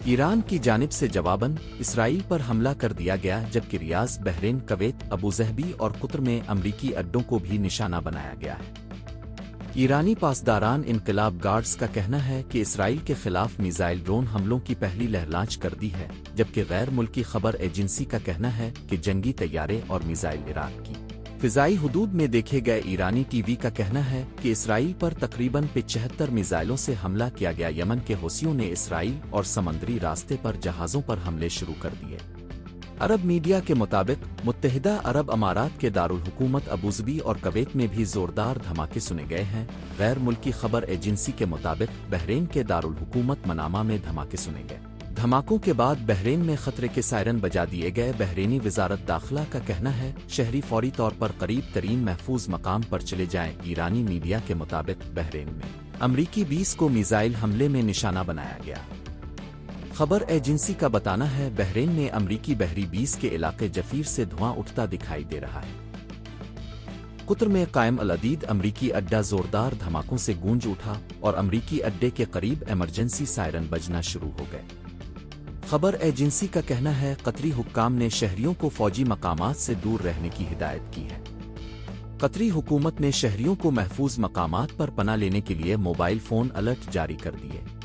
ایران کی جانب سے جواباً اسرائیل پر حملہ کر دیا گیا، جبکہ ریاض، بحرین، کویت، ابوظہبی اور قطر میں امریکی اڈوں کو بھی نشانہ بنایا گیا ہے۔ ایرانی پاسداران انقلاب گارڈز کا کہنا ہے کہ اسرائیل کے خلاف میزائل ڈرون حملوں کی پہلی لہر لانچ کر دی ہے، جبکہ غیر ملکی خبر ایجنسی کا کہنا ہے کہ جنگی طیارے اور میزائل عراق کی فضائی حدود میں دیکھے گئے۔ ایرانی ٹی وی کا کہنا ہے کہ اسرائیل پر تقریباً 75 میزائلوں سے حملہ کیا گیا۔ یمن کے حوثیوں نے اسرائیل اور سمندری راستے پر جہازوں پر حملے شروع کر دیے۔ عرب میڈیا کے مطابق متحدہ عرب امارات کے دارالحکومت ابوظبی اور کویت میں بھی زوردار دھماکے سنے گئے ہیں۔ غیر ملکی خبر ایجنسی کے مطابق بحرین کے دارالحکومت منامہ میں دھماکے سنے گئے۔ دھماکوں کے بعد بحرین میں خطرے کے سائرن بجا دیے گئے۔ بحرینی وزارت داخلہ کا کہنا ہے شہری فوری طور پر قریب ترین محفوظ مقام پر چلے جائیں۔ ایرانی میڈیا کے مطابق بحرین میں امریکی 20 کو میزائل حملے میں نشانہ بنایا گیا۔ خبر ایجنسی کا بتانا ہے بحرین میں امریکی بحری 20 کے علاقے جفیر سے دھواں اٹھتا دکھائی دے رہا ہے۔ قطر میں قائم العدید امریکی اڈہ زوردار دھماکوں سے گونج اٹھا اور امریکی اڈے کے قریب ایمرجنسی سائرن بجنا شروع ہو گئے۔ خبر ایجنسی کا کہنا ہے قطری حکام نے شہریوں کو فوجی مقامات سے دور رہنے کی ہدایت کی ہے۔ قطری حکومت نے شہریوں کو محفوظ مقامات پر پناہ لینے کے لیے موبائل فون الرٹ جاری کر دیے۔